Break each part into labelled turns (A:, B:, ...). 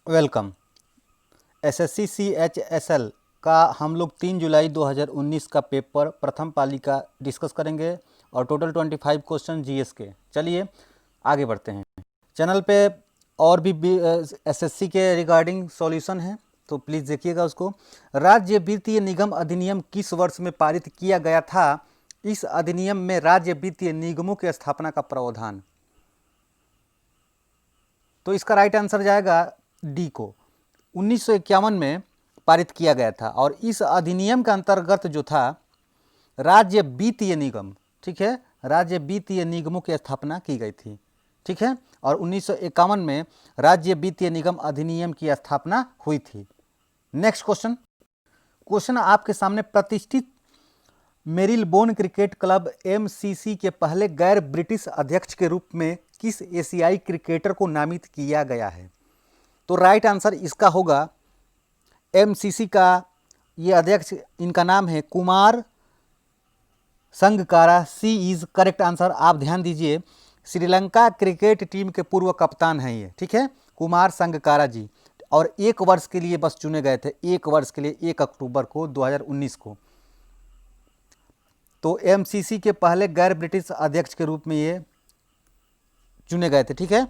A: Welcome. SSC CHSL का हम लोग 3 जुलाई 2019 का पेपर प्रथम पाली का डिस्कस करेंगे और टोटल 25 क्वेश्चन जीएस के। चलिए आगे बढ़ते हैं। चैनल पे और भी एसएससी के रिगार्डिंग सॉल्यूशन है तो प्लीज़ देखिएगा उसको। राज्य वित्तीय निगम अधिनियम किस वर्ष में पारित किया गया था? इस अधिनियम में राज्य वित्तीय निगमों की स्थापना का प्रावधान। तो इसका राइट आंसर जाएगा डी को। 1951 में पारित किया गया था और इस अधिनियम के अंतर्गत जो था राज्य वित्तीय निगम, ठीक है, राज्य वित्तीय निगमों की स्थापना की गई थी, ठीक है। और 1951 में राज्य वित्तीय निगम अधिनियम की स्थापना हुई थी। नेक्स्ट क्वेश्चन आपके सामने, प्रतिष्ठित मेरिलबोन क्रिकेट क्लब MCC के पहले गैर ब्रिटिश अध्यक्ष के रूप में किस एशियाई क्रिकेटर को नामित किया गया है? तो राइट आंसर इसका होगा MCC का ये अध्यक्ष, इनका नाम है कुमार संगकारा। सी इज करेक्ट आंसर। आप ध्यान दीजिए, श्रीलंका क्रिकेट टीम के पूर्व कप्तान हैं ये, ठीक है, कुमार संगकारा जी। और 1 वर्ष के लिए बस चुने गए थे, 1 वर्ष के लिए, 1 अक्टूबर को 2019 को। तो MCC के पहले गैर ब्रिटिश अध्यक्ष के रूप में ये चुने गए थे, ठीक है।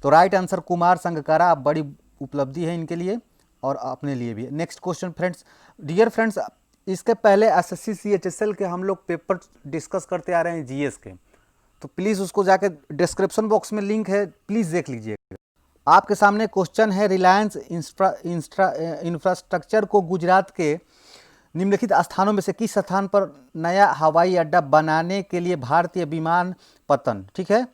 A: तो राइट आंसर कुमार संगकारा। आप बड़ी उपलब्धि है इनके लिए और अपने लिए भी। Next question friends, dear friends, इसके पहले SSC CHSL के हम लोग पेपर डिस्कस करते आ रहे हैं जीएस के, तो प्लीज़ उसको जाके डिस्क्रिप्शन बॉक्स में लिंक है, प्लीज़ देख लीजिएगा। आपके सामने क्वेश्चन है, रिलायंस इंफ्रास्ट्रक्चर को गुजरात के निम्नलिखित स्थानों में से किस स्थान पर नया हवाई अड्डा बनाने के लिए भारतीय विमानपत्तन, ठीक है,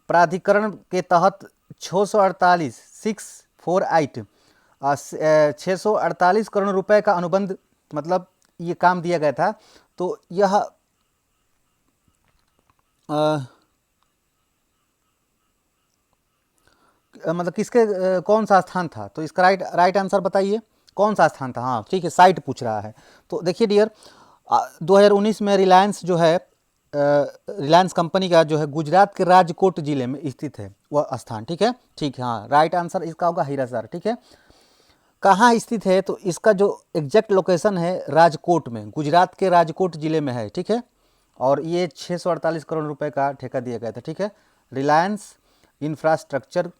A: प्राधिकरण के तहत 648 करोड़ रुपए का अनुबंध, मतलब ये काम दिया गया था। तो यह मतलब किसके कौन सा स्थान था? तो इसका राइट आंसर बताइए, कौन सा स्थान था? हाँ ठीक है, साइट पूछ रहा है। तो देखिए डियर, 2019 में रिलायंस जो है, रिलायंस कंपनी का जो है गुजरात के राजकोट जिले में स्थित है वह स्थान, ठीक है, ठीक है। हाँ राइट आंसर इसका होगा हिरासर, ठीक है। कहाँ स्थित है? तो इसका जो एग्जैक्ट लोकेशन है राजकोट में, गुजरात के राजकोट जिले में है, ठीक है। और ये 648 करोड़ रुपए का ठेका दिया गया था, ठीक है, रिलायंस इंफ्रास्ट्रक्चर।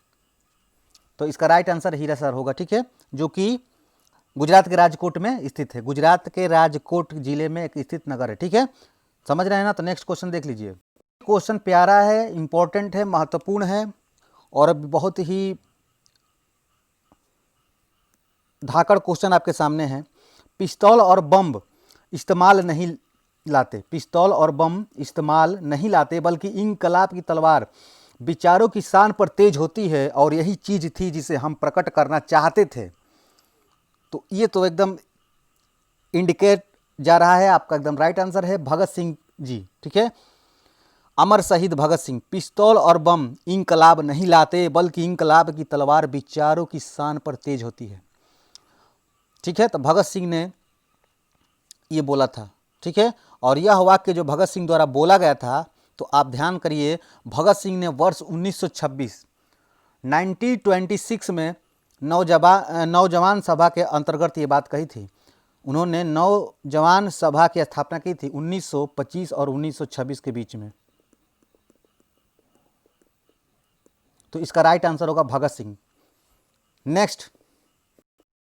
A: तो इसका राइट आंसर हिरासर होगा, ठीक है, जो कि गुजरात के राजकोट में स्थित है, गुजरात के राजकोट जिले में एक स्थित नगर है, ठीक है, समझ रहे हैं ना। तो नेक्स्ट क्वेश्चन देख लीजिए। क्वेश्चन प्यारा है, इंपॉर्टेंट है, महत्वपूर्ण है और बहुत ही धाकड़ क्वेश्चन आपके सामने है। पिस्तौल और बम इस्तेमाल नहीं लाते, पिस्तौल और बम इस्तेमाल नहीं लाते, बल्कि इंकलाब की तलवार विचारों की शान पर तेज होती है और यही चीज थी जिसे हम प्रकट करना चाहते थे। तो ये तो एकदम इंडिकेट जा रहा है, आपका एकदम राइट आंसर है भगत सिंह जी, ठीक है, अमर शहीद भगत सिंह। पिस्तौल और बम इंकलाब नहीं लाते, बल्कि इंकलाब की तलवार विचारों की शान पर तेज होती है, ठीक है। तो भगत सिंह ने ये बोला था, ठीक है। और यह वाक्य जो भगत सिंह द्वारा बोला गया था, तो आप ध्यान करिए, भगत सिंह ने वर्ष 1926 में नौजवान सभा के अंतर्गत ये बात कही थी। उन्होंने नौजवान सभा की स्थापना की थी 1925 और 1926 के बीच में। तो इसका राइट आंसर होगा Bhagat Singh. Next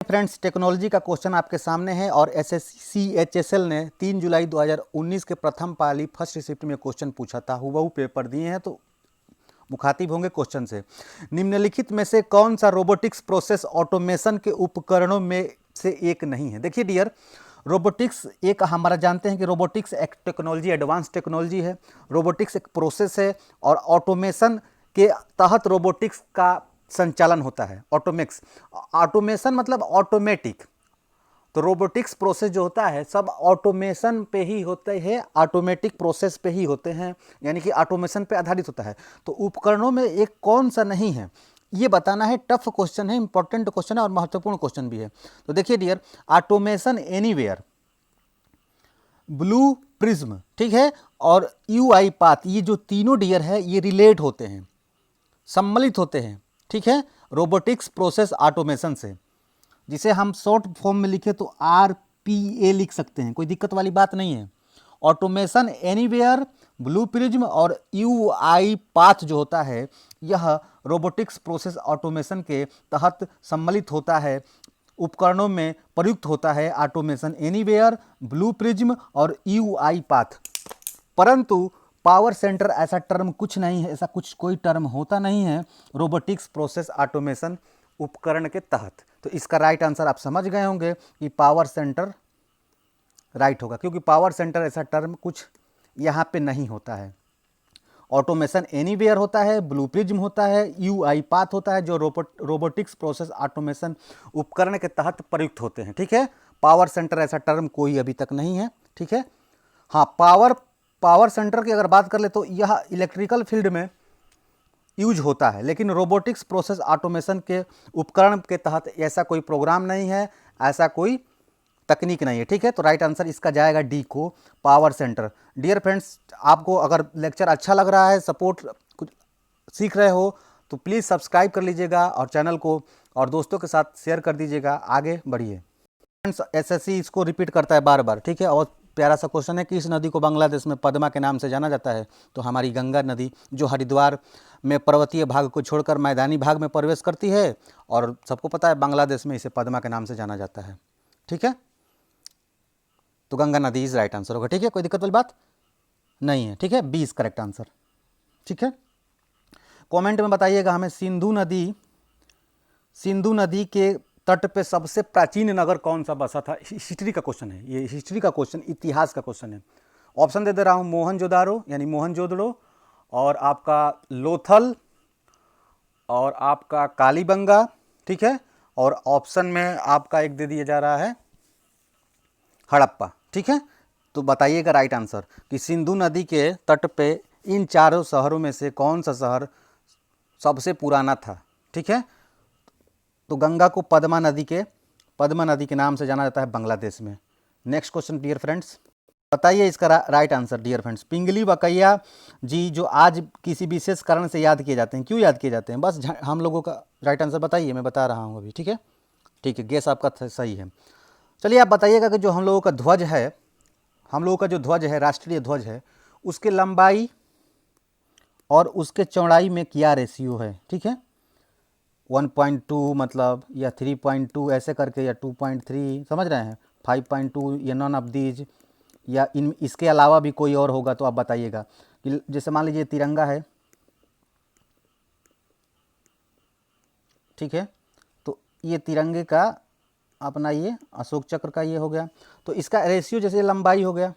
A: friends, technology का क्वेश्चन आपके सामने है और SSC CHSL ने 3 जुलाई 2019 के प्रथम पाली फर्स्ट शिफ्ट में क्वेश्चन पूछा था, हुबहू पेपर दिए हैं तो मुखातिब होंगे क्वेश्चन से। निम्नलिखित में से कौन सा रोबोटिक्स प्रोसेस ऑटोमेशन के उपकरणों में से एक नहीं है? देखिए डियर, रोबोटिक्स एक, हमारा जानते हैं कि रोबोटिक्स एक टेक्नोलॉजी, एडवांस टेक्नोलॉजी है, रोबोटिक्स एक प्रोसेस है और ऑटोमेशन के तहत रोबोटिक्स का संचालन होता है। ऑटोमेशन मतलब ऑटोमेटिक, तो रोबोटिक्स प्रोसेस जो होता है सब ऑटोमेशन पे ही होते हैं, ऑटोमेटिक प्रोसेस पे ही होते हैं, यानी कि ऑटोमेशन पे आधारित होता है। तो उपकरणों में एक कौन सा नहीं है, ये बताना है। टफ क्वेश्चन है, इंपॉर्टेंट क्वेश्चन है और महत्वपूर्ण क्वेश्चन भी है। तो देखिए dear, automation anywhere, blue prism, ठीक है, और UiPath, ये जो तीनों डियर है ये रिलेट होते हैं, सम्मिलित होते हैं, ठीक है। रोबोटिक्स प्रोसेस ऑटोमेशन से, जिसे हम शॉर्ट फॉर्म में लिखे तो RPA लिख सकते हैं, कोई दिक्कत वाली बात नहीं है। ऑटोमेशन एनीवेयर, ब्लू प्रिज्म और UI पाथ जो होता है यह रोबोटिक्स प्रोसेस ऑटोमेशन के तहत सम्मिलित होता है, उपकरणों में प्रयुक्त होता है ऑटोमेशन एनीवेयर, ब्लू प्रिज्म और UI पाथ। परंतु पावर सेंटर ऐसा टर्म कुछ नहीं है, ऐसा कुछ कोई टर्म होता नहीं है रोबोटिक्स प्रोसेस ऑटोमेशन उपकरण के तहत। तो इसका राइट आंसर आप समझ गए होंगे कि पावर सेंटर राइट होगा, क्योंकि पावर सेंटर ऐसा टर्म कुछ यहाँ पे नहीं होता है। ऑटोमेशन एनीवेयर होता है, ब्लू प्रिज्म होता है, UI पाथ होता है, जो रोबोटिक्स प्रोसेस ऑटोमेशन उपकरण के तहत प्रयुक्त होते हैं। ठीक है, पावर सेंटर ऐसा टर्म कोई अभी तक नहीं है। ठीक है, हाँ, पावर सेंटर की अगर बात कर ले तो यह इलेक्ट्रिकल फील्ड में यूज होता है, लेकिन रोबोटिक्स प्रोसेस ऑटोमेशन के उपकरण के तहत ऐसा कोई प्रोग्राम नहीं है, ऐसा कोई तकनीक नहीं है। ठीक है, तो राइट आंसर इसका जाएगा डी को, पावर सेंटर। डियर फ्रेंड्स, आपको अगर लेक्चर अच्छा लग रहा है, सपोर्ट कुछ सीख रहे हो, तो प्लीज़ सब्सक्राइब कर लीजिएगा और चैनल को और दोस्तों के साथ शेयर कर दीजिएगा। आगे बढ़िए फ्रेंड्स, SSC इसको रिपीट करता है बार बार। ठीक है, और प्यारा सा क्वेश्चन है कि इस नदी को बांग्लादेश में पद्मा के नाम से जाना जाता है। तो हमारी गंगा नदी जो हरिद्वार में पर्वतीय भाग को छोड़कर मैदानी भाग में प्रवेश करती है, और सबको पता है बांग्लादेश में इसे पद्मा के नाम से जाना जाता है। ठीक है, तो गंगा नदी इज राइट आंसर होगा। ठीक है, कोई दिक्कत वाली बात नहीं है। ठीक है, बी इज करेक्ट आंसर। ठीक है, कमेंट में बताइएगा हमें सिंधु नदी के तट पे सबसे प्राचीन नगर कौन सा बसा था। हिस्ट्री का क्वेश्चन है ये, हिस्ट्री का क्वेश्चन, इतिहास का क्वेश्चन है। ऑप्शन दे रहा हूँ, मोहनजोदारो यानी मोहनजोदड़ो, और आपका लोथल, और आपका कालीबंगा। ठीक है, और ऑप्शन में आपका एक दे दिया जा रहा है हड़प्पा। ठीक है, तो बताइएगा राइट आंसर कि सिंधु नदी के तट पे इन चारों शहरों में से कौन सा शहर सबसे पुराना था। ठीक है, तो गंगा को पद्मा नदी के नाम से जाना जाता है बांग्लादेश में। नेक्स्ट क्वेश्चन डियर फ्रेंड्स, बताइए इसका राइट आंसर। डियर फ्रेंड्स, पिंगली वकैया जी जो आज किसी विशेष कारण से याद किए जाते हैं, क्यों याद किए जाते हैं, बस हम लोगों का राइट आंसर बताइए, मैं बता रहा हूँ अभी। ठीक है, ठीक है, गेस आपका सही है। चलिए आप बताइएगा कि जो हम लोगों का ध्वज है, राष्ट्रीय ध्वज है, उसके लंबाई और उसके चौड़ाई में क्या रेशियो है। ठीक है, 1.2 मतलब, या 3.2 ऐसे करके, या 2.3, समझ रहे हैं, 5.2, या नॉन ऑफ दीज, या इसके अलावा भी कोई और होगा तो आप बताइएगा। कि जैसे मान लीजिए तिरंगा है, ठीक है, तो ये तिरंगे का अपना ये अशोक चक्र का ये हो गया, तो इसका रेशियो जैसे लंबाई हो गया,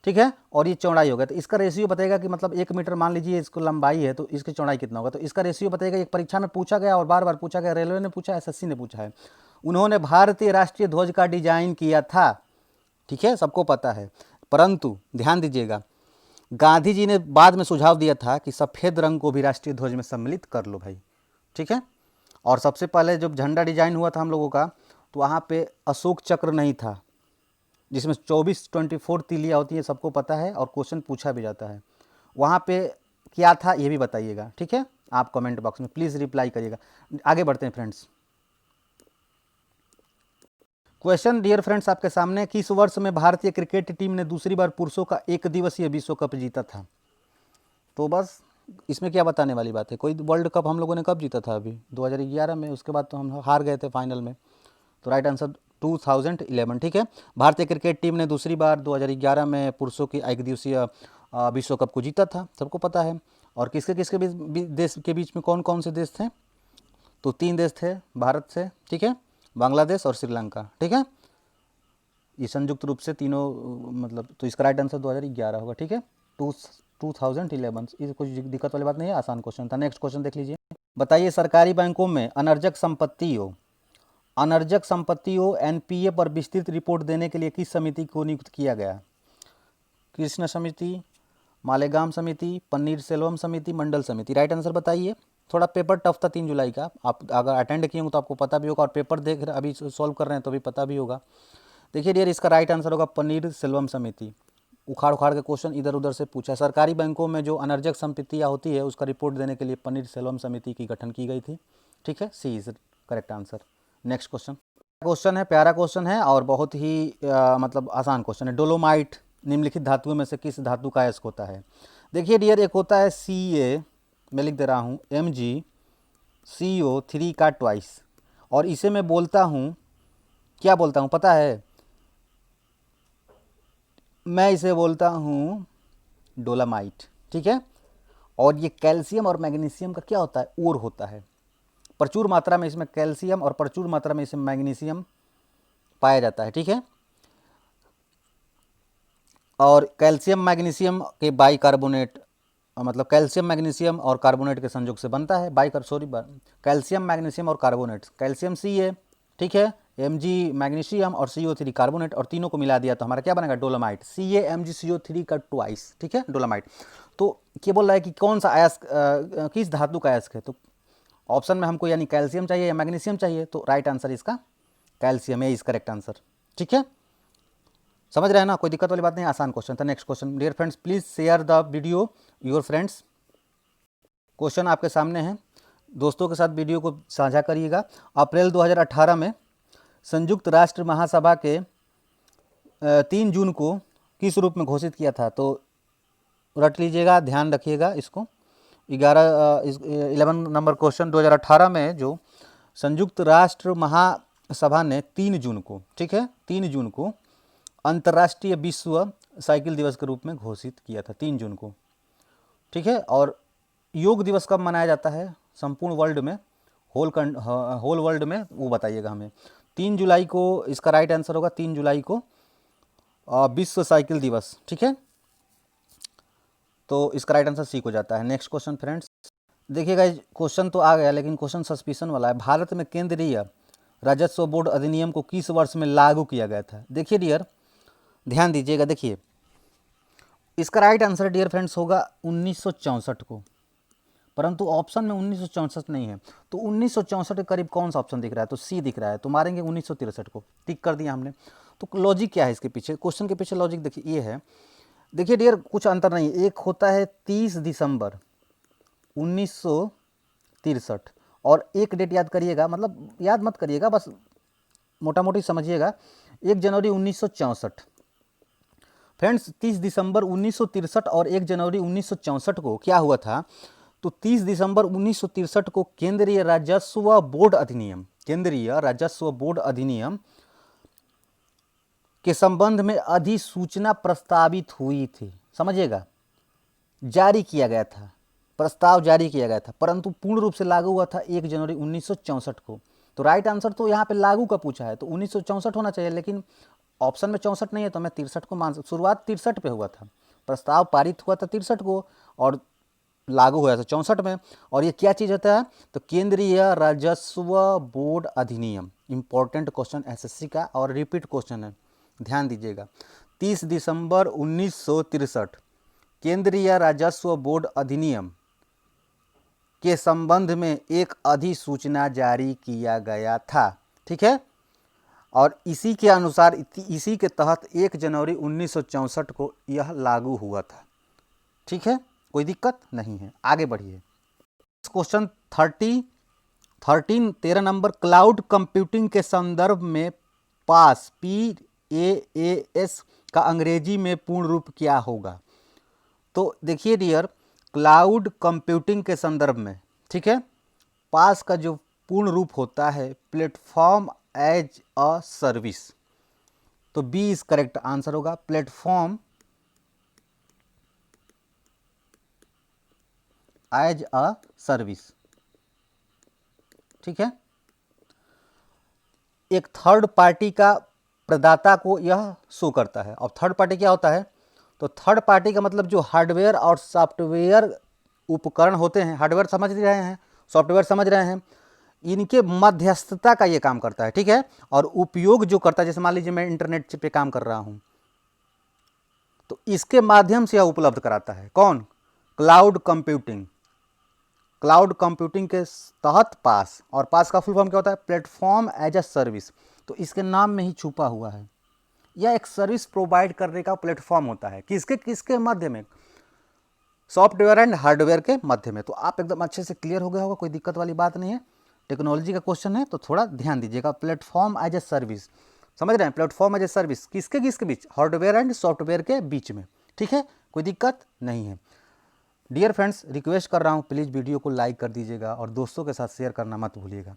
A: ठीक है, और ये चौड़ाई हो गया, तो इसका रेशियो बताएगा कि मतलब 1 मीटर मान लीजिए इसको लंबाई है, तो इसकी चौड़ाई कितना होगा, तो इसका रेशियो बताएगा। एक परीक्षा में पूछा गया और बार बार पूछा गया, रेलवे ने पूछा, SSC ने पूछा है। उन्होंने भारतीय राष्ट्रीय ध्वज का डिजाइन किया था, ठीक है, सबको पता है, परंतु ध्यान दीजिएगा, गांधी जी ने बाद में सुझाव दिया था कि सफ़ेद रंग को भी राष्ट्रीय ध्वज में सम्मिलित कर लो भाई। ठीक है, और सबसे पहले जब झंडा डिजाइन हुआ था हम लोगों का, तो वहाँ पे अशोक चक्र नहीं था, जिसमें 24 तीलियाँ होती है, सबको पता है, और क्वेश्चन पूछा भी जाता है। वहाँ पे क्या था ये भी बताइएगा। ठीक है, आप कमेंट बॉक्स में प्लीज़ रिप्लाई करिएगा। आगे बढ़ते हैं फ्रेंड्स। क्वेश्चन डियर फ्रेंड्स आपके सामने, किस वर्ष में भारतीय क्रिकेट टीम ने दूसरी बार पुरुषों का 1 दिवसीय विश्व कप जीता था। तो बस इसमें क्या बताने वाली बात है, कोई वर्ल्ड कप हम लोगों ने कब जीता था, अभी 2011 में, उसके बाद तो हम हार गए थे फाइनल में। तो राइट आंसर 2011। ठीक है, भारतीय क्रिकेट टीम ने दूसरी बार 2011 में पुरुषों की 1 दिवसीय विश्व कप को जीता था, सबको पता है। और किसके किसके देश के बीच में कौन कौन से देश थे, तो 3 देश थे भारत से, ठीक है, बांग्लादेश और श्रीलंका। ठीक है, ये संयुक्त रूप से तीनों, मतलब, तो इसका राइट आंसर 2011 होगा। ठीक है, 2011, ये कुछ दिक्कत वाली बात नहीं है, आसान क्वेश्चन था। नेक्स्ट क्वेश्चन देख लीजिए, बताइए सरकारी बैंकों में अनर्जक संपत्तियों NPA पर विस्तृत रिपोर्ट देने के लिए किस समिति को नियुक्त किया गया। कृष्ण समिति, मालेगाम समिति, पन्नीर सेल्वम समिति, मंडल समिति। राइट आंसर बताइए। थोड़ा पेपर टफ था 3 जुलाई का, आप अगर अटेंड किए होंगे तो आपको पता भी होगा, और पेपर देख अभी सॉल्व कर रहे हैं तो भी पता भी होगा। देखिए डियर, इसका राइट आंसर होगा पन्नीर सेल्वम समिति। उखाड़ उखाड़ के क्वेश्चन इधर उधर से पूछा। सरकारी बैंकों में जो अनर्जक संपत्तियाँ होती है उसका रिपोर्ट देने के लिए पनीर सेल्वम समिति की गठन की गई थी। ठीक है, C is correct answer. Next question है, प्यारा क्वेश्चन है और बहुत ही मतलब आसान क्वेश्चन है। डोलोमाइट निम्नलिखित धातुओं में से किस धातु का अयस्क होता है? देखिए डियर, एक होता है Ca, मैं लिख दे रहा हूँ MgCO3 का ट्वाइस, और इसे मैं बोलता हूँ, क्या बोलता हूँ पता है? मैं इसे बोलता हूँ डोलामाइट। ठीक है, और ये कैल्शियम और मैग्नीशियम का क्या होता है? ओर होता है। प्रचुर मात्रा में इसमें कैल्शियम और प्रचुर मात्रा में इसमें मैग्नीशियम पाया जाता है। ठीक है, और कैल्शियम मैग्नीशियम के बाइकार्बोनेट, मतलब कैल्शियम मैग्नीशियम और कार्बोनेट के संयोग से बनता है। कैल्शियम मैग्नीशियम और कार्बोनेट, कैल्शियम Ca, ठीक है, Mg मैग्नीशियम और CO3 कार्बोनेट, और तीनों को मिला दिया तो हमारा क्या बनेगा? डोलामाइट। CaMgCO3 का ट्वाइस। ठीक है, डोलामाइट। तो क्या बोल रहा है कि कौन सा अयस्क, किस धातु का अयस्क है? तो ऑप्शन में हमको यानी कैल्शियम चाहिए या मैग्नीशियम चाहिए, तो राइट आंसर इसका कैल्शियम है, इज करेक्ट आंसर। ठीक है, समझ रहे हैं ना? कोई दिक्कत वाली बात नहीं, आसान क्वेश्चन था। Next question, dear friends please share the video your friends. Question आपके सामने है, दोस्तों के साथ वीडियो को साझा करिएगा। अप्रैल 2018 में संयुक्त राष्ट्र महासभा के 3 जून को किस रूप में घोषित किया था? तो रट लीजिएगा, ध्यान रखिएगा इसको। 11 नंबर क्वेश्चन, 2018 में जो संयुक्त राष्ट्र महासभा ने 3 जून को, ठीक है, 3 जून को अंतर्राष्ट्रीय विश्व साइकिल दिवस के रूप में घोषित किया था, 3 जून को। ठीक है, और योग दिवस कब मनाया जाता है संपूर्ण वर्ल्ड में, होल वर्ल्ड में, वो बताइएगा हमें। 3 जुलाई को इसका राइट आंसर होगा, 3 जुलाई को विश्व साइकिल दिवस। ठीक है, तो इसका राइट आंसर सी हो जाता है। नेक्स्ट क्वेश्चन फ्रेंड्स, देखिएगा क्वेश्चन तो आ गया लेकिन क्वेश्चन सस्पिशन वाला है। भारत में केंद्रीय राजस्व बोर्ड अधिनियम को किस वर्ष में लागू किया गया था? देखिए डियर, ध्यान दीजिएगा, देखिए इसका राइट आंसर डियर फ्रेंड्स होगा 1964 को, परंतु ऑप्शन में 1964 नहीं है। तो 1964 के करीब कौन सा ऑप्शन दिख रहा है? तो सी दिख रहा है, तो मारेंगे 1963 को, टिक कर दिया हमने। तो लॉजिक क्या है इसके पीछे, क्वेश्चन के पीछे लॉजिक देखिए ये है। देखिए डियर, कुछ अंतर नहीं है, एक होता है 30 दिसंबर 1963 और एक डेट याद करिएगा, मतलब याद मत करिएगा, बस मोटा मोटी समझिएगा, 1 जनवरी 1964। फ्रेंड्स 30 दिसंबर 1963 और 1 जनवरी 1964 को क्या हुआ था? तो 30 दिसंबर 1963 को केंद्रीय राजस्व बोर्ड अधिनियम के संबंध में अधिसूचना प्रस्तावित हुई थी। समझिएगा, जारी किया गया था, प्रस्ताव जारी किया गया था, परंतु पूर्ण रूप से लागू हुआ था 1 जनवरी 1964 को। तो राइट आंसर तो यहाँ पे लागू का पूछा है, तो 1964 होना चाहिए, लेकिन ऑप्शन में 64 नहीं है, तो मैं 63 को मान, शुरुआत 63 पे हुआ था, प्रस्ताव पारित हुआ था 63 को और लागू हुआ था 64 में। और ये क्या चीज़ होता है? तो केंद्रीय राजस्व बोर्ड अधिनियम। इंपॉर्टेंट क्वेश्चन एसएससी का और रिपीट क्वेश्चन है, ध्यान दीजिएगा। 30 दिसंबर 1963 केंद्रीय राजस्व बोर्ड अधिनियम के संबंध में एक अधिसूचना जारी किया गया था। ठीक है, और इसी के अनुसार, इसी के तहत 1 जनवरी 1964 को यह लागू हुआ था। ठीक है, कोई दिक्कत नहीं है, आगे बढ़िए। क्वेश्चन 13 नंबर, क्लाउड कंप्यूटिंग के संदर्भ में पास PaaS का अंग्रेजी में पूर्ण रूप क्या होगा? तो देखिए डियर, क्लाउड कंप्यूटिंग के संदर्भ में, ठीक है, पास का जो पूर्ण रूप होता है प्लेटफॉर्म एज अ सर्विस, तो बी इज करेक्ट आंसर होगा, प्लेटफॉर्म एज अ सर्विस। ठीक है, एक थर्ड पार्टी का प्रदाता को यह शो करता है। और थर्ड पार्टी क्या होता है? तो थर्ड पार्टी का मतलब जो हार्डवेयर और सॉफ्टवेयर उपकरण होते हैं, हार्डवेयर समझ रहे हैं, सॉफ्टवेयर समझ रहे हैं, इनके मध्यस्थता का ये काम करता है। ठीक है, और उपयोग जो करता है, जैसे मान लीजिए मैं इंटरनेट पे काम कर रहा हूं, तो इसके माध्यम से यह उपलब्ध कराता है। कौन? Cloud computing. क्लाउड कंप्यूटिंग के तहत पास, और पास का फुल फॉर्म क्या होता है? Platform as a service. तो इसके नाम में ही छुपा हुआ है, यह एक सर्विस प्रोवाइड करने का प्लेटफॉर्म होता है। किसके किसके मध्य में? सॉफ्टवेयर एंड हार्डवेयर के मध्य में। तो आप एकदम अच्छे से क्लियर हो गया होगा, कोई दिक्कत वाली बात नहीं है। टेक्नोलॉजी का क्वेश्चन है तो थोड़ा ध्यान दीजिएगा। प्लेटफॉर्म एज ए सर्विस, समझ रहे हैं? प्लेटफॉर्म एज ए सर्विस किसके किसके बीच? हार्डवेयर एंड सॉफ्टवेयर के बीच में। ठीक है, कोई दिक्कत नहीं है। डियर फ्रेंड्स, रिक्वेस्ट कर रहा हूँ प्लीज़ वीडियो को लाइक कर दीजिएगा और दोस्तों के साथ शेयर करना मत भूलिएगा।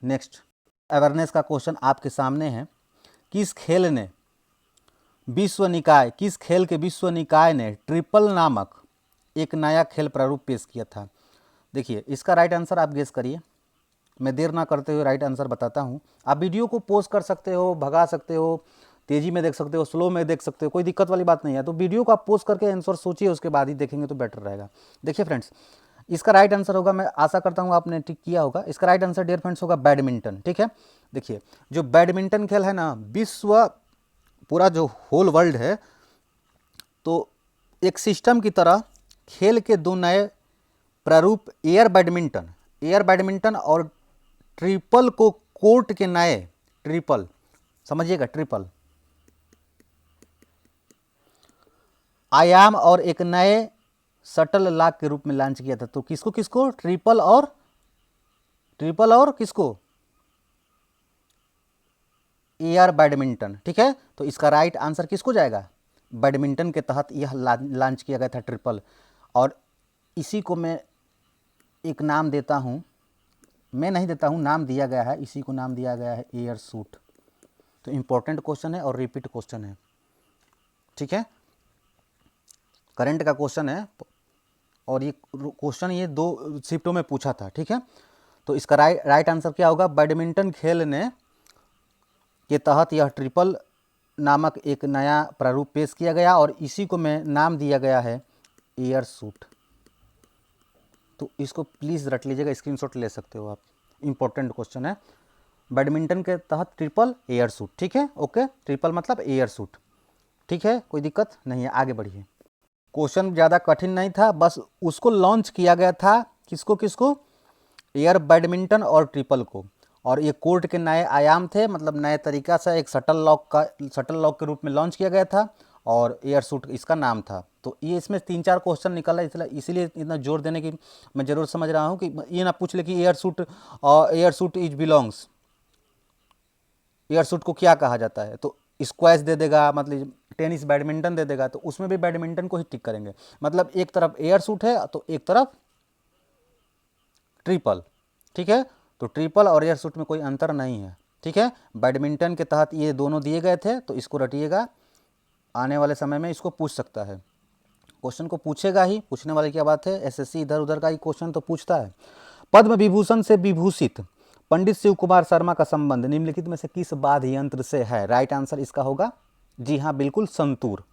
A: नेक्स्ट अवेयरनेस का क्वेश्चन आपके सामने है। किस खेल के विश्व निकाय ने ट्रिपल नामक एक नया खेल प्रारूप पेश किया था? देखिए, इसका राइट आंसर आप गेस करिए। मैं देर ना करते हुए राइट आंसर बताता हूँ। आप वीडियो को पॉज कर सकते हो, भगा सकते हो, तेज़ी में देख सकते हो, स्लो में देख सकते हो, कोई दिक्कत वाली बात नहीं है। तो वीडियो को आप पॉज करके आंसर सोचिए, उसके बाद ही देखेंगे तो बेटर रहेगा। देखिए फ्रेंड्स, इसका राइट आंसर होगा, मैं आशा करता हूँ आपने टिक किया होगा, इसका राइट आंसर डियर फ्रेंड्स होगा बैडमिंटन। ठीक है, देखिए जो बैडमिंटन खेल है ना, विश्व पूरा जो होल वर्ल्ड है, तो एक सिस्टम की तरह खेल के दो नए प्रारूप एयर बैडमिंटन और ट्रिपल को कोर्ट के नए ट्रिपल, समझिएगा, ट्रिपल आयाम और एक नए शटल लॉक के रूप में लॉन्च किया था। तो किसको किसको? ट्रिपल और किसको? Air badminton. ठीक है, तो इसका राइट आंसर किसको जाएगा? बैडमिंटन के तहत यह लॉन्च किया गया था ट्रिपल, और इसी को मैं एक नाम देता हूँ, मैं नहीं देता हूँ, नाम दिया गया है, इसी को नाम दिया गया है एयर सूट। तो इम्पोर्टेंट क्वेश्चन है और रिपीट क्वेश्चन है। ठीक है, करंट का क्वेश्चन है और ये क्वेश्चन ये 2 शिफ्टों में पूछा था। ठीक है, तो इसका राइट आंसर क्या होगा? बैडमिंटन खेलने के तहत यह ट्रिपल नामक एक नया प्रारूप पेश किया गया और इसी को मैं नाम दिया गया है एयर सूट। तो इसको प्लीज़ रट लीजिएगा, स्क्रीनशॉट ले सकते हो आप, इंपॉर्टेंट क्वेश्चन है। बैडमिंटन के तहत ट्रिपल एयर सूट। ठीक है, ओके, ट्रिपल मतलब एयर सूट। ठीक है, कोई दिक्कत नहीं है, आगे बढ़िए। क्वेश्चन ज़्यादा कठिन नहीं था, बस उसको लॉन्च किया गया था, किसको किसको? एयर बैडमिंटन और ट्रिपल को, और ये कोर्ट के नए आयाम थे, मतलब नए तरीका से एक शटल लॉक के रूप में लॉन्च किया गया था और एयर सूट इसका नाम था। तो ये इसमें 3-4 क्वेश्चन निकला, इसीलिए इतना जोर देने की मैं ज़रूर समझ रहा हूँ कि ये ना पूछ ले कि air suit is belongs, air suit को क्या कहा जाता है, तो स्क्वैश दे देगा, मतलब टेनिस बैडमिंटन दे देगा, तो उसमें भी बैडमिंटन को ही टिक करेंगे। मतलब एक तरफ एयर सूट है तो एक तरफ ट्रिपल। ठीक है, तो ट्रिपल और एयर सूट में कोई अंतर नहीं है। ठीक है, बैडमिंटन के तहत ये दोनों दिए गए थे, तो इसको रटिएगा, आने वाले समय में इसको पूछ सकता है, क्वेश्चन को पूछेगा ही, पूछने वाली क्या बात है, एसएससी इधर उधर का ही क्वेश्चन तो पूछता है। पद्म विभूषण से विभूषित पंडित शिव कुमार शर्मा का संबंध निम्नलिखित में से किस वाद्य यंत्र से है? राइट आंसर इसका होगा, जी हाँ बिल्कुल, संतूर।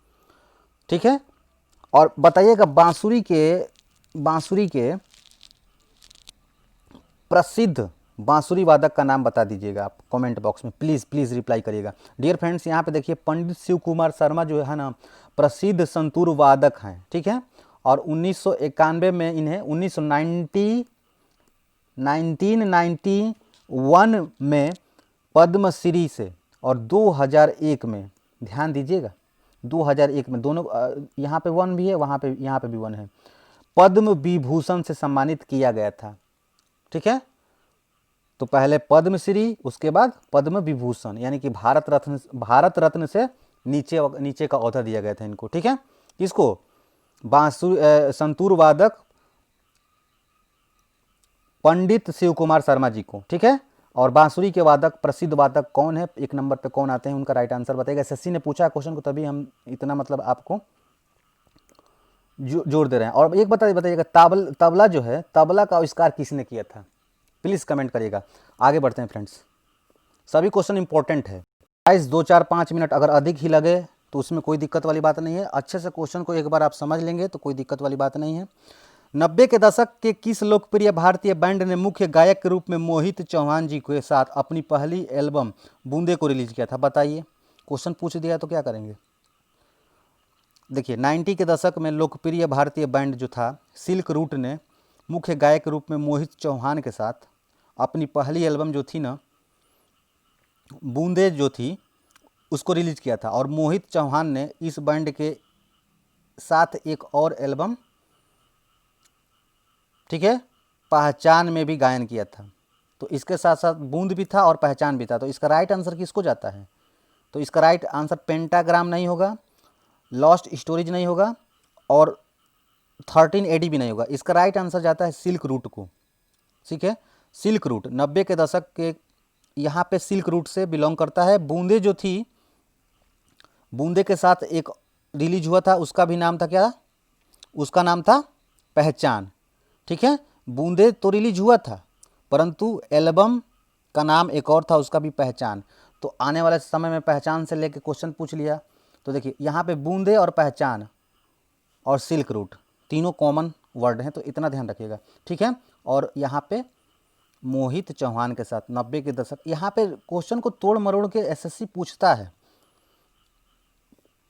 A: ठीक है, और बताइएगा बांसुरी के प्रसिद्ध बांसुरी वादक का नाम बता दीजिएगा आप कमेंट बॉक्स में, प्लीज़ रिप्लाई करिएगा। डियर फ्रेंड्स, यहाँ पे देखिए पंडित शिव कुमार शर्मा जो है ना, प्रसिद्ध संतूर वादक हैं। ठीक है, और 1991 में इन्हें 1991 में पद्मश्री से, और 2001 में, ध्यान दीजिएगा 2001 में, दोनों यहाँ पे 1 भी है, यहाँ पे भी 1 है, पद्म विभूषण से सम्मानित किया गया था। ठीक है, तो पहले पद्मश्री, उसके बाद पद्म विभूषण, यानी कि भारत रत्न से नीचे का औहदा दिया गया था इनको। ठीक है, किसको? संतूर वादक पंडित शिव कुमार शर्मा जी को। ठीक है, और बांसुरी के वादक, प्रसिद्ध वादक कौन है, 1 नंबर पे कौन आते हैं, उनका राइट आंसर बताइएगा। एसएससी ने पूछा क्वेश्चन को, तभी हम इतना मतलब आपको जोड़ दे रहे हैं। और एक बताइएगा, तबला जो है, तबला का आविष्कार किसने किया था? प्लीज़ कमेंट करिएगा। आगे बढ़ते हैं फ्रेंड्स, सभी क्वेश्चन इंपॉर्टेंट है। गाइस 2, 4, 5 मिनट अगर अधिक ही लगे तो उसमें कोई दिक्कत वाली बात नहीं है, अच्छे से क्वेश्चन को एक बार आप समझ लेंगे तो कोई दिक्कत वाली बात नहीं है। 90 के दशक के किस लोकप्रिय भारतीय बैंड ने मुख्य गायक के रूप में मोहित चौहान जी के साथ अपनी पहली एल्बम बूंदे को रिलीज किया था? बताइए, क्वेश्चन पूछ दिया तो क्या करेंगे। देखिए 90 के दशक में लोकप्रिय भारतीय बैंड जो था सिल्क रूट ने मुख्य गायक के रूप में मोहित चौहान के साथ अपनी पहली एल्बम जो थी ना, बूंदे जो थी, उसको रिलीज किया था। और मोहित चौहान ने इस बैंड के साथ एक और एल्बम, ठीक है, पहचान में भी गायन किया था। तो इसके साथ साथ बूंद भी था और पहचान भी था। तो इसका राइट आंसर किसको जाता है? तो इसका राइट आंसर पेंटाग्राम नहीं होगा, लॉस्ट स्टोरेज नहीं होगा, और 13 AD भी नहीं होगा। इसका राइट आंसर जाता है सिल्क रूट को। ठीक है, सिल्क रूट 90 के दशक के यहाँ पे सिल्क रूट से बिलोंग करता है। बूंदे जो थी, बूंदे के साथ एक रिलीज हुआ था, उसका भी नाम था क्या? उसका नाम था पहचान। ठीक है, बूंदे तो रिलीज हुआ था, परंतु एल्बम का नाम एक और था, उसका भी पहचान। तो आने वाले समय में पहचान से लेके क्वेश्चन पूछ लिया। तो देखिए यहाँ पे बूंदे और पहचान और सिल्क रूट तीनों कॉमन वर्ड हैं, तो इतना ध्यान रखिएगा। ठीक है, और यहाँ पे मोहित चौहान के साथ 90 के दशक, यहाँ पे क्वेश्चन को तोड़ मरोड़ के एसएससी पूछता है,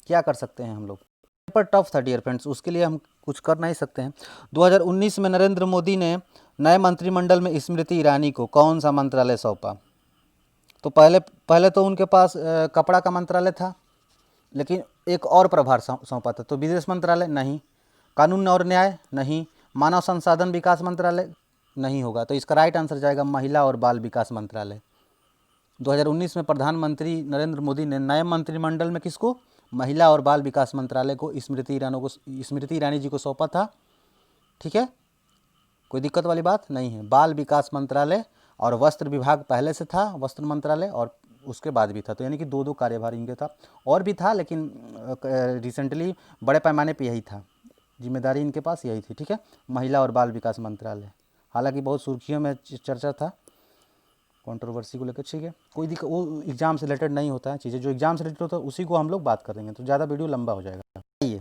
A: क्या कर सकते हैं हम लोग। पेपर टफ था डियर फ्रेंड्स, उसके लिए हम कुछ कर नहीं सकते हैं। 2019 में नरेंद्र मोदी ने नए मंत्रिमंडल में स्मृति ईरानी को कौन सा मंत्रालय सौंपा? तो पहले तो उनके पास कपड़ा का मंत्रालय था, लेकिन एक और प्रभार सौंपा था। तो विदेश मंत्रालय नहीं, कानून और न्याय नहीं, मानव संसाधन विकास मंत्रालय नहीं होगा। तो इसका राइट आंसर जाएगा महिला और बाल विकास मंत्रालय। 2019 में प्रधानमंत्री नरेंद्र मोदी ने नए मंत्रिमंडल में किसको? महिला और बाल विकास मंत्रालय को स्मृति ईरानी जी को सौंपा था। ठीक है, कोई दिक्कत वाली बात नहीं है। बाल विकास मंत्रालय और वस्त्र विभाग पहले से था, वस्त्र मंत्रालय, और उसके बाद भी था। तो यानी कि दो कार्यभार इनके था, और भी था लेकिन रिसेंटली बड़े पैमाने पे यही था, जिम्मेदारी इनके पास यही थी। ठीक है, महिला और बाल विकास मंत्रालय। हालांकि बहुत सुर्खियों में चर्चा था कंट्रोवर्सी को लेकर। ठीक है, कोई दिक्कत, वो एग्जाम से रिलेटेड नहीं होता है, चीज़ें जो एग्जाम से रिलेटेड होता है उसी को हम लोग बात करेंगे, तो ज़्यादा वीडियो लंबा हो जाएगा। ये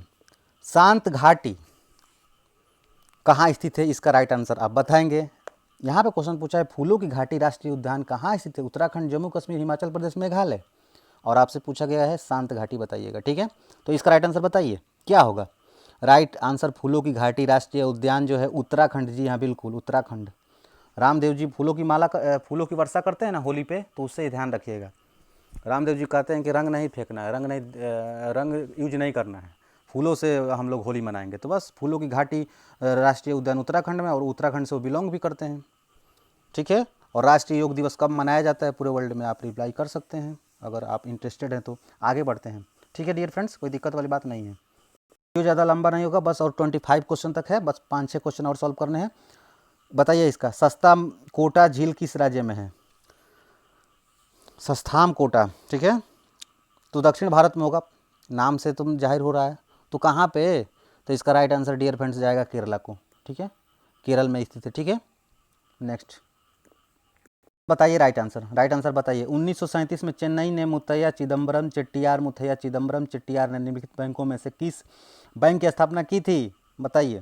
A: शांत घाटी कहाँ स्थित है? इसका राइट आंसर आप बताएंगे। यहाँ पे क्वेश्चन पूछा है फूलों की घाटी राष्ट्रीय उद्यान कहाँ स्थित है? उत्तराखंड, जम्मू कश्मीर, हिमाचल प्रदेश, मेघालय। और आपसे पूछा गया है शांत घाटी बताइएगा। ठीक है, तो इसका राइट आंसर बताइए क्या होगा? राइट आंसर फूलों की घाटी राष्ट्रीय उद्यान जो है उत्तराखंड। जी हाँ, बिल्कुल उत्तराखंड। रामदेव जी फूलों की वर्षा करते हैं ना होली पे, तो उससे ध्यान रखिएगा। रामदेव जी कहते हैं कि रंग नहीं फेंकना है, रंग यूज नहीं करना है, फूलों से हम लोग होली मनाएंगे। तो बस फूलों की घाटी राष्ट्रीय उद्यान उत्तराखंड में, और उत्तराखंड से वो बिलोंग भी करते हैं। ठीक है, और राष्ट्रीय योग दिवस कब मनाया जाता है पूरे वर्ल्ड में? आप रिप्लाई कर सकते हैं अगर आप इंटरेस्टेड हैं तो। आगे बढ़ते हैं। ठीक है डियर फ्रेंड्स, कोई दिक्कत वाली बात नहीं है, वीडियो ज़्यादा लंबा नहीं होगा, बस और 25 क्वेश्चन तक है, बस 5-6 क्वेश्चन और सॉल्व करने हैं। बताइए इसका सस्ता कोटा झील किस राज्य में है? सस्थाम कोटा, ठीक है, तो दक्षिण भारत में होगा, नाम से तुम जाहिर हो रहा है। तो कहाँ पे? तो इसका राइट आंसर डियर फ्रेंड्स जाएगा केरला को। ठीक है, केरल में स्थित है। ठीक है, नेक्स्ट बताइए राइट आंसर बताइए। 1937 में चेन्नई ने मुथैया चिदम्बरम चेट्टियार ने निम्नलिखित बैंकों में से किस बैंक की स्थापना की थी? बताइए,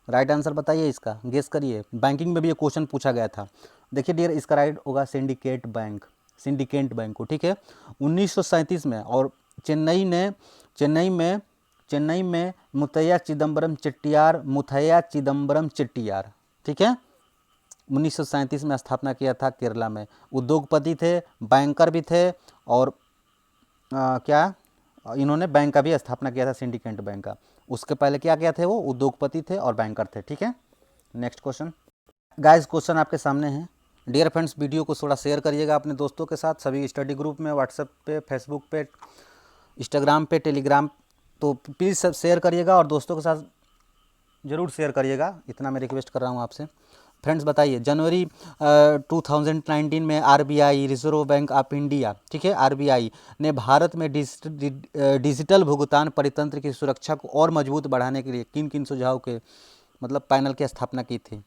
A: राइट आंसर बताइए, इसका गेस करिए। बैंकिंग में भी ये क्वेश्चन पूछा गया था। देखिए डियर, इसका राइट होगा सिंडिकेट बैंक को। ठीक है, 1937 में, और चेन्नई में मुथैया चिदम्बरम चेट्टियार, ठीक है, 1937 में स्थापना किया था केरला में। उद्योगपति थे, बैंकर भी थे, और इन्होंने बैंक का भी स्थापना किया था, सिंडिकेट बैंक का। उसके पहले क्या थे? वो उद्योगपति थे और बैंकर थे। ठीक है, नेक्स्ट क्वेश्चन। गाइस क्वेश्चन आपके सामने है। डियर फ्रेंड्स, वीडियो को थोड़ा शेयर करिएगा अपने दोस्तों के साथ, सभी स्टडी ग्रुप में, व्हाट्सएप पे, फेसबुक पे, इंस्टाग्राम पे, टेलीग्राम, तो प्लीज़ सब शेयर करिएगा और दोस्तों के साथ ज़रूर शेयर करिएगा, इतना मैं रिक्वेस्ट कर रहा हूँ आपसे। फ्रेंड्स बताइए, जनवरी 2019 में RBI, reserve bank of India, ठीक है, आरबीआई ने भारत में डिजिटल भुगतान परितंत्र की सुरक्षा को और मजबूत बढ़ाने के लिए किन किन सुझाव के मतलब पैनल की स्थापना की थी?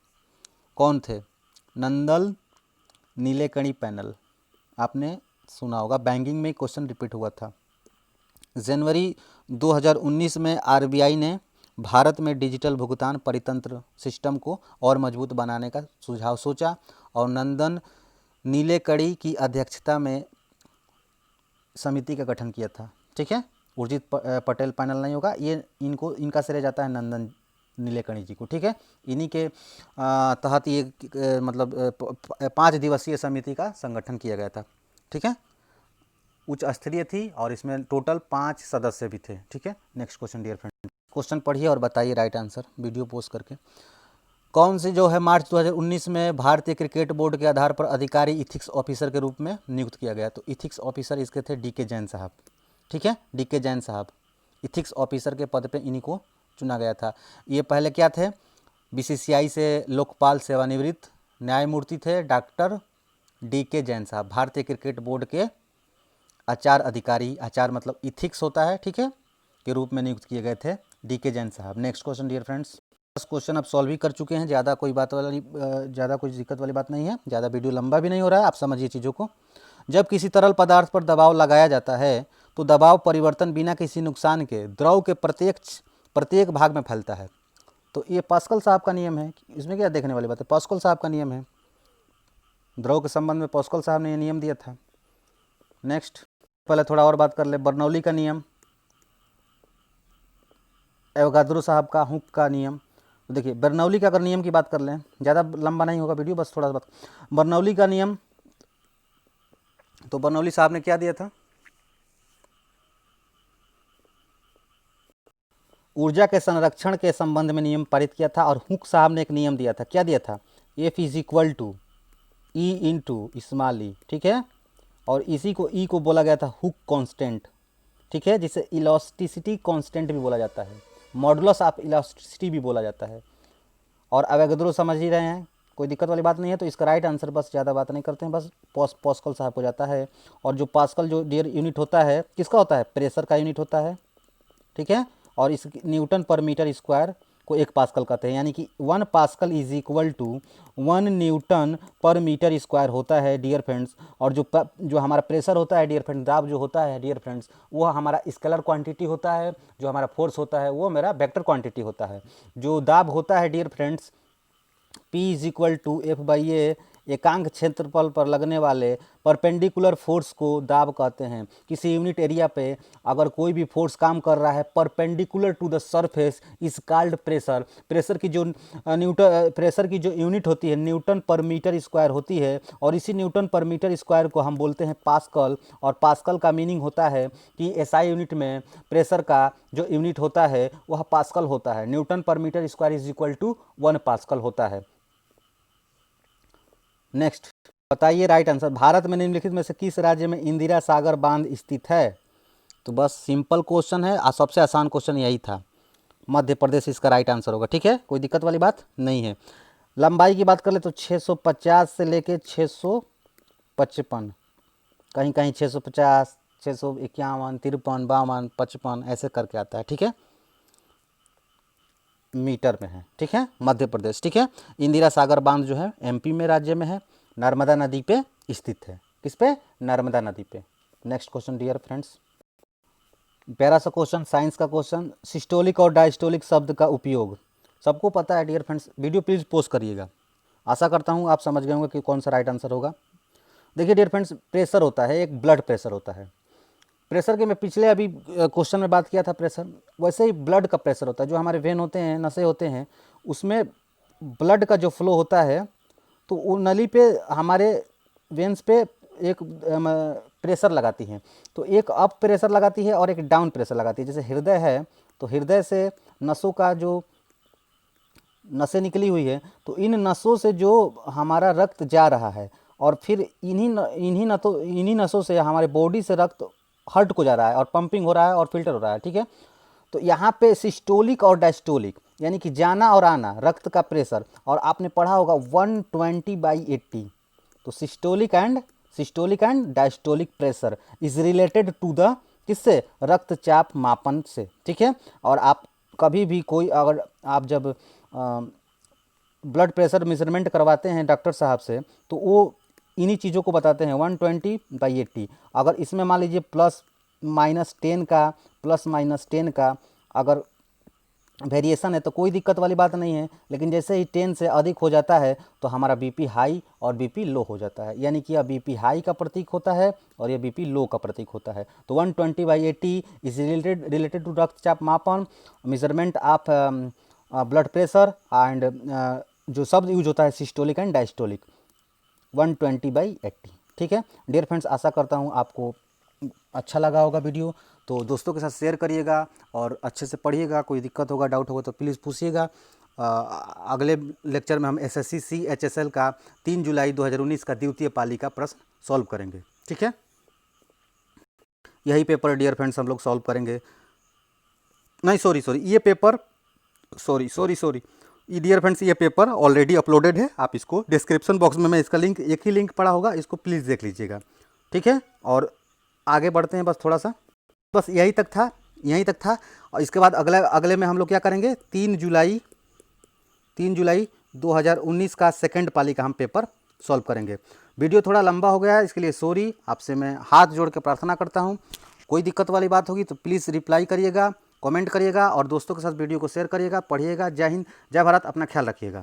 A: कौन थे? नंदन नीलेकणी पैनल, आपने सुना होगा, बैंकिंग में क्वेश्चन रिपीट हुआ था। जनवरी 2019 में आरबीआई ने भारत में डिजिटल भुगतान परितंत्र सिस्टम को और मजबूत बनाने का सुझाव सोचा, और नंदन नीलेकणी की अध्यक्षता में समिति का गठन किया था। ठीक है, उर्जित पटेल पैनल नहीं होगा, ये इनका श्रेय जाता है नंदन नीलेकणी जी को। ठीक है, इन्हीं के तहत ये मतलब 5 दिवसीय समिति का संगठन किया गया था। ठीक है, उच्च स्तरीय थी और इसमें टोटल 5 सदस्य भी थे। ठीक है, next question dear friend, question पढ़िए और बताइए राइट आंसर वीडियो पोस्ट करके। कौन सी जो है मार्च 2019 में भारतीय क्रिकेट बोर्ड के आधार पर अधिकारी इथिक्स ऑफिसर के रूप में नियुक्त किया गया? तो इथिक्स ऑफिसर इसके थे डीके जैन साहब। ठीक है, डीके जैन साहब इथिक्स ऑफिसर के पद पे इन्हीं को चुना गया था। ये पहले क्या थे? बीसीसीआई से लोकपाल सेवानिवृत्त न्यायमूर्ति थे डॉक्टर डीके जैन साहब, भारतीय क्रिकेट बोर्ड के आचार अधिकारी, आचार मतलब इथिक्स होता है, ठीक है, के रूप में नियुक्त किए गए थे डीके जैन साहब। Next question dear friends, question आप सॉल्व ही कर चुके हैं, ज़्यादा कोई बात वाली ज़्यादा कुछ दिक्कत वाली बात नहीं है, ज़्यादा वीडियो लंबा भी नहीं हो रहा है, आप समझिए चीज़ों को। जब किसी तरल पदार्थ पर दबाव लगाया जाता है तो दबाव परिवर्तन बिना किसी नुकसान के द्रव के प्रत्येक भाग में फैलता है। तो ये पास्कल साहब का नियम है, इसमें क्या देखने वाली बात है, पास्कल साहब का नियम है, द्रव के संबंध में पास्कल साहब ने ये नियम दिया था। नेक्स्ट, पहले थोड़ा और बात कर ले, बर्नौली का नियम, एवोगाद्रो साहब का हुक का नियम। तो देखिए बर्नौली का अगर नियम की बात कर लें, ज़्यादा लंबा नहीं होगा वीडियो, बस थोड़ा सा बात। बर्नौली का नियम, तो बर्नौली साहब ने क्या दिया था? ऊर्जा के संरक्षण के संबंध में नियम पारित किया था। और हुक साहब ने एक नियम दिया था, क्या दिया था? F is equal to E into small E, ठीक है, और इसी को ई को बोला गया था हुक कांस्टेंट, ठीक है, जिसे इलास्टिसिटी कांस्टेंट भी बोला जाता है, मॉडुलस ऑफ इलास्टिसिटी भी बोला जाता है। और अवोगाद्रो समझ ही रहे हैं, कोई दिक्कत वाली बात नहीं है। तो इसका राइट आंसर, बस ज़्यादा बात नहीं करते हैं, बस पास्कल साहब हो जाता है। और जो पास्कल जो डियर यूनिट होता है किसका होता है? प्रेशर का यूनिट होता है, ठीक है, और इस न्यूटन पर मीटर स्क्वायर को 1 पास्कल कहते हैं, यानी कि 1 pascal is equal to 1 newton पर मीटर स्क्वायर होता है डियर फ्रेंड्स। और जो हमारा प्रेशर होता है डियर फ्रेंड्स, दाब जो होता है डियर फ्रेंड्स, वो हमारा स्केलर क्वांटिटी होता है, जो हमारा फोर्स होता है वो मेरा वेक्टर क्वांटिटी होता है। जो दाब होता है dear friends, P is equal to F by A, एकांक क्षेत्रफल पर लगने वाले परपेंडिकुलर फोर्स को दाब कहते हैं। किसी यूनिट एरिया पे अगर कोई भी फोर्स काम कर रहा है perpendicular to the surface is called pressure. Pressure की जो यूनिट होती है न्यूटन पर मीटर स्क्वायर होती है, और इसी न्यूटन पर मीटर स्क्वायर को हम बोलते हैं पास्कल। और पास्कल का मीनिंग होता है कि एसआई यूनिट में प्रेशर का जो यूनिट होता है वह पास्कल होता है। न्यूटन पर metre square is equal to 1 pascal होता है। नेक्स्ट, बताइए राइट आंसर, भारत में निम्नलिखित में से किस राज्य में इंदिरा सागर बांध स्थित है? तो बस सिंपल क्वेश्चन है, सबसे आसान क्वेश्चन यही था, मध्य प्रदेश इसका राइट आंसर होगा, ठीक है, कोई दिक्कत वाली बात नहीं है। लंबाई की बात कर ले तो 650 से लेके 655, कहीं कहीं 650, 651, 53, 52, 55 ऐसे करके आता है, ठीक है, मीटर में है, ठीक है, मध्य प्रदेश, ठीक है। इंदिरा सागर बांध जो है एमपी में राज्य में है, नर्मदा नदी पे स्थित है। किस पे? नर्मदा नदी पे। नेक्स्ट क्वेश्चन डियर फ्रेंड्स, प्यारा सा क्वेश्चन, साइंस का क्वेश्चन, सिस्टोलिक और डायस्टोलिक शब्द का उपयोग सबको पता है dear friends, video please post करिएगा। आशा करता हूँ आप समझ गए होंगे कि कौन सा राइट आंसर होगा। देखिए डियर फ्रेंड्स, प्रेशर होता है, एक ब्लड प्रेशर होता है। प्रेशर के मैं पिछले अभी क्वेश्चन में बात किया था प्रेशर, वैसे ही ब्लड का प्रेशर होता है। जो हमारे वेन होते हैं, नसें होते हैं, उसमें ब्लड का जो फ्लो होता है, तो वो नली पे हमारे वेंस पे एक प्रेशर लगाती हैं। तो एक अप प्रेशर लगाती है और एक डाउन प्रेशर लगाती है। जैसे हृदय है तो हृदय से नसों का जो नसें निकली हुई है, तो इन नसों से जो हमारा रक्त जा रहा है और फिर इन्हीं नसों से हमारे बॉडी से रक्त हार्ट को जा रहा है और पंपिंग हो रहा है और फिल्टर हो रहा है, ठीक है। तो यहाँ पे सिस्टोलिक और डायस्टोलिक यानी कि जाना और आना रक्त का प्रेशर, और आपने पढ़ा होगा 120/80। तो systolic and diastolic pressure is related to the किससे? रक्तचाप मापन से, ठीक है। और आप कभी भी कोई अगर आप जब ब्लड प्रेशर मेजरमेंट करवाते हैं डॉक्टर साहब से, तो वो इन्हीं चीज़ों को बताते हैं 120/80। अगर इसमें मान लीजिए +-10 का अगर वेरिएशन है तो कोई दिक्कत वाली बात नहीं है, लेकिन जैसे ही 10 से अधिक हो जाता है तो हमारा बीपी हाई और बीपी लो हो जाता है, यानी कि यह बीपी हाई का प्रतीक होता है और यह बीपी लो का प्रतीक होता है। तो 120/80 इज रिलेटेड टू रक्तचाप मापन, measurement of blood pressure and जो शब्द यूज होता है सिस्टोलिक एंड डायस्टोलिक, 120/80, ठीक है डियर फ्रेंड्स। आशा करता हूँ आपको अच्छा लगा होगा वीडियो तो दोस्तों के साथ शेयर करिएगा और अच्छे से पढ़िएगा। कोई दिक्कत होगा, डाउट होगा तो प्लीज़ पूछिएगा। अगले लेक्चर में हम एसएससी CHSL का 3 जुलाई 2019 का द्वितीय पाली का प्रश्न सॉल्व करेंगे। ठीक है, यही पेपर डियर फ्रेंड्स हम लोग सॉल्व करेंगे। नहीं सॉरी ये पेपर सॉरी डियर फ्रेंड्स ये पेपर ऑलरेडी अपलोडेड है। आप इसको डिस्क्रिप्शन बॉक्स में मैं इसका लिंक, एक ही लिंक पड़ा होगा, इसको प्लीज़ देख लीजिएगा। ठीक है, और आगे बढ़ते हैं। बस थोड़ा सा, बस यहीं तक था। और इसके बाद अगले में हम लोग क्या करेंगे, 3 जुलाई 2019 का सेकंड पाली का हम पेपर सॉल्व करेंगे। वीडियो थोड़ा लंबा हो गया है, इसके लिए सॉरी। आपसे मैं हाथ जोड़ के प्रार्थना करता हूँ। कोई दिक्कत वाली बात होगी तो प्लीज़ रिप्लाई करिएगा, कमेंट करिएगा और दोस्तों के साथ वीडियो को शेयर करिएगा। पढ़िएगा। जय हिंद, जय भारत। अपना ख्याल रखिएगा।